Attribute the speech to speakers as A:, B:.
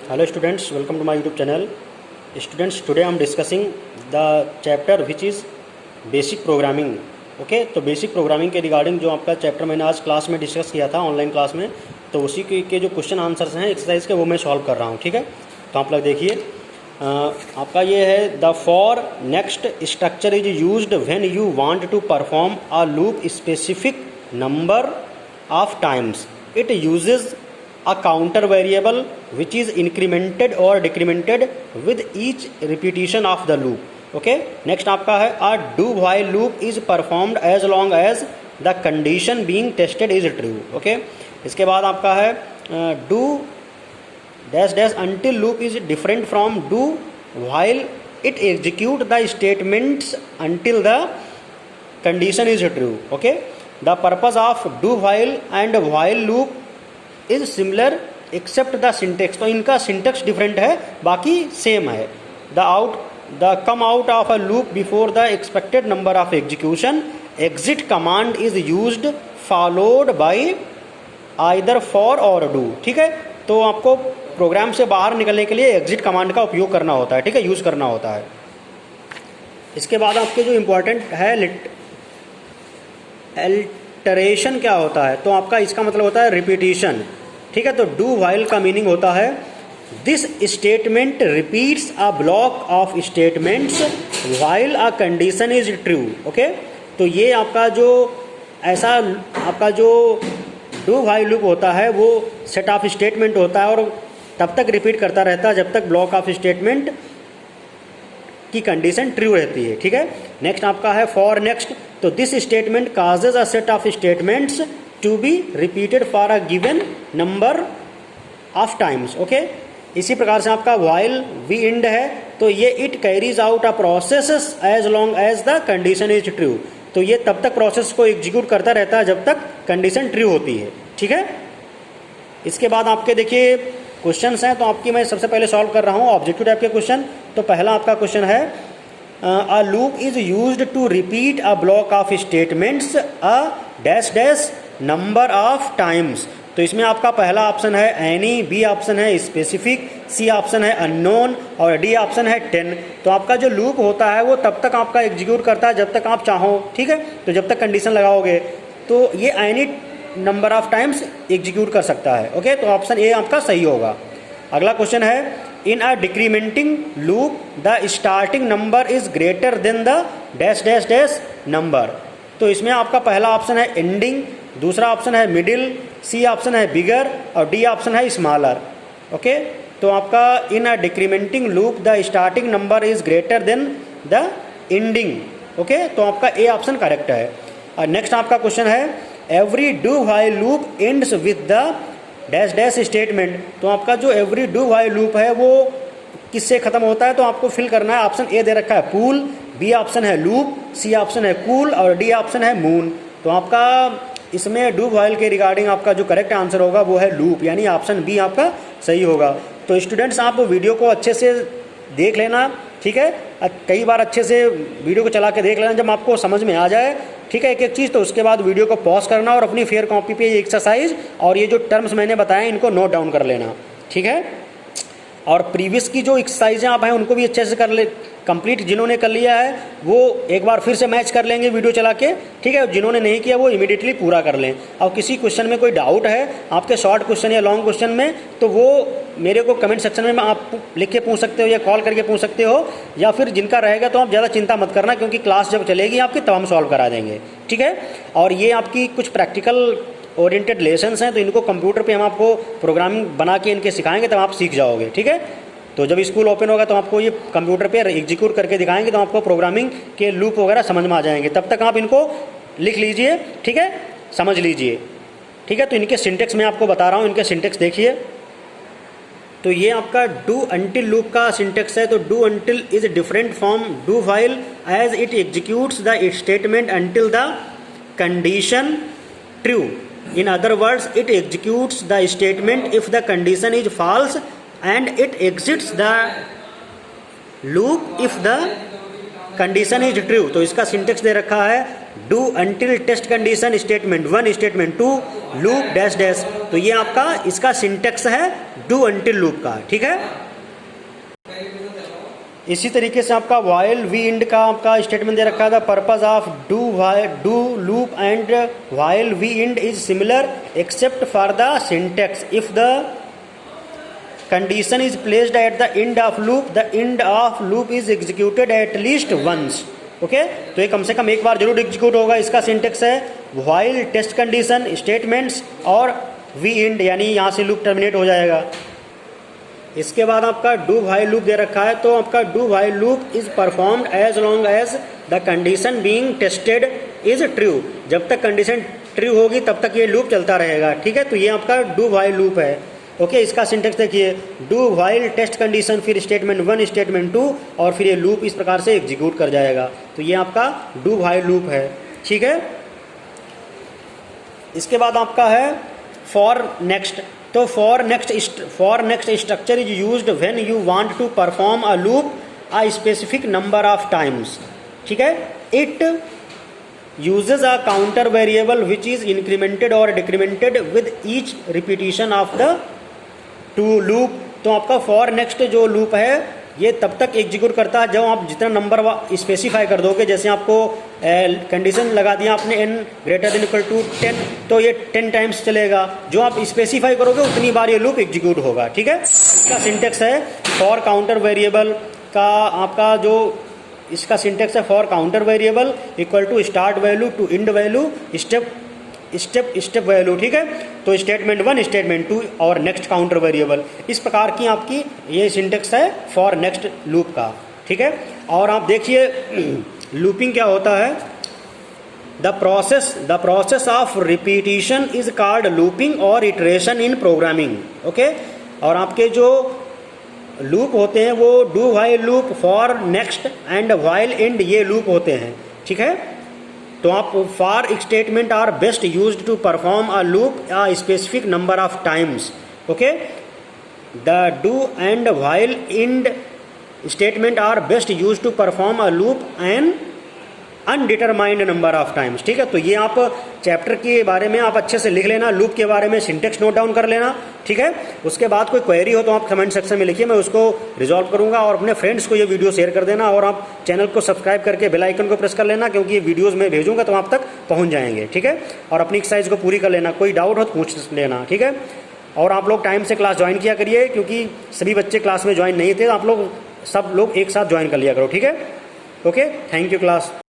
A: Hello students, welcome to my YouTube channel. Students, today I am discussing the chapter which is basic programming. Okay तो basic programming के regarding जो आपका chapter मैंने आज class में discuss किया था ऑनलाइन क्लास में, तो उसी के जो क्वेश्चन आंसर्स हैं एक्सरसाइज के वो मैं सॉल्व कर रहा हूँ। ठीक है, तो आप लोग देखिए, आपका ये है the for next structure is used when you want to perform a loop specific number of times. It uses a counter variable which is incremented or decremented with each repetition of the loop. Okay, next आपका है a do while loop is performed as long as the condition being tested is true. Okay, इसके बाद आपका है do dash dash until loop is different from do while it execute the statements until the condition is true. Okay, the purpose of do while and while loop is similar except the syntax. तो इनका syntax different है, बाकी same है. The come out of a loop before the expected number of execution. Exit command is used followed by either for or do. ठीक है, तो आपको programme से बाहर निकलने के लिए एग्जिट कमांड का उपयोग करना होता है. ठीक है, यूज करना होता है. इसके बाद आपके जो इम्पोर्टेंट है अल्टरेशन क्या होता है, तो आपका इसका मतलब होता है रिपीटिशन. ठीक है, तो डू वाइल का मीनिंग होता है this statement repeats a block of statements while a condition is true. Okay, तो ये आपका जो ऐसा आपका जो डू वाइल लूप होता है वो सेट ऑफ स्टेटमेंट होता है और तब तक रिपीट करता रहता है जब तक ब्लॉक ऑफ स्टेटमेंट की कंडीशन ट्रू रहती है. ठीक है, नेक्स्ट आपका है फॉर नेक्स्ट. तो this statement causes a set of statements to be repeated for a given number of times. Okay, इसी प्रकार से आपका वाइल वी इंड है, तो ये it carries out a process as long as the condition is true. तो ये तब तक प्रोसेस को एग्जीक्यूट करता रहता है जब तक कंडीशन ट्रू होती है. ठीक है, इसके बाद आपके देखिए क्वेश्चंस हैं, तो आपकी मैं सबसे पहले सॉल्व कर रहा हूँ ऑब्जेक्टिव टाइप के क्वेश्चन. तो पहला आपका क्वेश्चन है a loop is used to repeat a block of statements a dash dash number of times. तो इसमें आपका पहला ऑप्शन है एनी, बी ऑप्शन है स्पेसिफिक, सी ऑप्शन है अननोन और डी ऑप्शन है 10. तो आपका जो लूप होता है वो तब तक आपका एग्जीक्यूट करता है जब तक आप चाहो. ठीक है, तो जब तक कंडीशन लगाओगे तो ये any number of times execute कर सकता है. ओके, तो ऑप्शन ए आपका सही होगा. अगला क्वेश्चन है in a decrementing loop the starting number is greater than the dash dash dash number. तो इसमें आपका पहला ऑप्शन है एंडिंग, दूसरा ऑप्शन है मिडिल, सी ऑप्शन है बिगर और डी ऑप्शन है स्मॉलर. ओके, तो आपका in a decrementing loop the starting number is greater than the ending. Okay, तो आपका ए ऑप्शन करेक्ट है. और नेक्स्ट आपका क्वेश्चन है every do while loop ends with the dash dash statement. तो आपका जो एवरी डू व्हाइल लूप है वो किससे खत्म होता है, तो आपको फिल करना है. ऑप्शन ए दे रखा है पूल, बी ऑप्शन है लूप, सी ऑप्शन है कूल और डी ऑप्शन है मून. तो आपका इसमें डू व्हाइल के रिगार्डिंग आपका जो करेक्ट आंसर होगा वो है लूप, यानी ऑप्शन बी आपका सही होगा. तो स्टूडेंट्स आप वीडियो को अच्छे से देख लेना. ठीक है, कई बार अच्छे से वीडियो को चला के देख लेना जब आपको समझ में आ जाए. ठीक है, एक एक चीज़, तो उसके बाद वीडियो को पॉज करना और अपनी फेयर कॉपी पे एक्सरसाइज और ये जो टर्म्स मैंने बताए इनको नोट डाउन कर लेना. ठीक है, और प्रीवियस की जो एक्सरसाइजें आप हैं उनको भी अच्छे से कर ले. कंप्लीट जिन्होंने कर लिया है वो एक बार फिर से मैच कर लेंगे वीडियो चला के. ठीक है, जिन्होंने नहीं किया वो इमीडिएटली पूरा कर लें. और किसी क्वेश्चन में कोई डाउट है आपके शॉर्ट क्वेश्चन या लॉन्ग क्वेश्चन में, तो वो मेरे को कमेंट सेक्शन में आप लिख के पूछ सकते हो या कॉल करके पूछ सकते हो, या फिर जिनका रहेगा तो आप ज़्यादा चिंता मत करना क्योंकि क्लास जब चलेगी आपकी तब हम सॉल्व करा देंगे. ठीक है, और ये आपकी कुछ प्रैक्टिकल ओरिएंटेड लेसन्स हैं, तो इनको कंप्यूटर पे हम आपको प्रोग्रामिंग बना के इनके सिखाएंगे तब आप सीख जाओगे. ठीक है, तो जब स्कूल ओपन होगा तो आपको ये कंप्यूटर पे एग्जीक्यूट करके दिखाएंगे तो आपको प्रोग्रामिंग के लूप वगैरह समझ में आ जाएंगे. तब तक आप इनको लिख लीजिए. ठीक है, समझ लीजिए. ठीक है, तो इनके सिंटेक्स मैं आपको बता रहा हूँ, इनके सिंटेक्स देखिए. तो ये आपका डू अंटिल लूप का सिंटेक्स है. तो do until is different from do while as it executes the statement until the condition true. In other words it executes the statement if the condition is false and it exits the loop if the condition is true, तो इसका syntax दे रखा है do until test condition statement 1 statement 2 loop dash dash. तो ये आपका इसका syntax है डू अंटिल लूप का, ठीक है। इसी तरीके से आपका वाइल वी इंड का आपका स्टेटमेंट दे रखा था, purpose of do loop and while wend is similar except for the syntax if the condition is placed at the end of loop is executed at least once. Okay, तो ये कम से कम एक बार जरूर execute होगा। इसका syntax है while test condition statements और we end, यानी यहाँ से लूप टर्मिनेट हो जाएगा। इसके बाद आपका डू व्हाइल लूप दे रखा है, तो आपका do while loop is performed as long as the condition being tested is true. जब तक कंडीशन ट्रू होगी तब तक ये लूप चलता रहेगा, ठीक है। तो ये आपका डू व्हाइल लूप है। ओके, इसका सिंटेक्स देखिए डू व्हाइल टेस्ट कंडीशन, फिर स्टेटमेंट 1 स्टेटमेंट 2 और फिर ये लूप इस प्रकार से एग्जीक्यूट कर जाएगा। तो ये आपका डू व्हाइल लूप है, ठीक है। इसके बाद आपका है फॉर नेक्स्ट। तो for next structure is used when you want to perform a loop a specific number of times, ठीक है। It uses a counter variable which is incremented or decremented with each repetition of the to loop। तो आपका for next जो loop है ये तब तक execute करता है जब आप जितना नंबर स्पेसिफाई कर दोगे। जैसे आपको कंडीशन लगा दिया आपने n greater than equal to 10, तो ये 10 टाइम्स चलेगा। जो आप स्पेसिफाई करोगे उतनी बार ये लूप एग्जीक्यूट होगा, ठीक है। इसका सिंटेक्स है फॉर काउंटर वेरिएबल का आपका जो इसका सिंटेक्स है for counter variable equal to start value to end value step value, ठीक है। तो स्टेटमेंट 1 स्टेटमेंट 2 और नेक्स्ट काउंटर वेरिएबल, इस प्रकार की आपकी ये सिंटेक्स है फॉर नेक्स्ट लूप का, ठीक है। और आप देखिए लूपिंग क्या होता है। The process of repetition is called looping और इटरेशन इन प्रोग्रामिंग। ओके, और आपके जो लूप होते हैं वो do while loop, for next and while end, ये लूप होते हैं, ठीक है। तो आप for statement are best used to perform a loop a specific number of times. Okay, the do and while end statement are best used to perform a loop an undetermined number of times, ठीक है। तो ये आप chapter के बारे में आप अच्छे से लिख लेना, लूप के बारे में सिंटेक्स नोट डाउन कर लेना, ठीक है। उसके बाद कोई क्वेरी हो तो आप कमेंट सेक्शन में लिखिए, मैं उसको रिजॉल्व करूंगा। और अपने फ्रेंड्स को ये वीडियो शेयर कर देना और आप चैनल को सब्सक्राइब करके बेल आइकन को प्रेस कर लेना, क्योंकि ये वीडियोज़ मैं भेजूंगा तो आप तक पहुँच जाएंगे, ठीक है। और अपनी एक्सरसाइज को पूरी कर लेना, कोई डाउट हो तो पूछ लेना, ठीक है। और आप लोग टाइम से क्लास ज्वाइन किया करिए, क्योंकि सभी बच्चे क्लास में ज्वाइन नहीं थे। आप लोग सब लोग एक साथ ज्वाइन कर लिया करो, ठीक है। Okay, thank you class.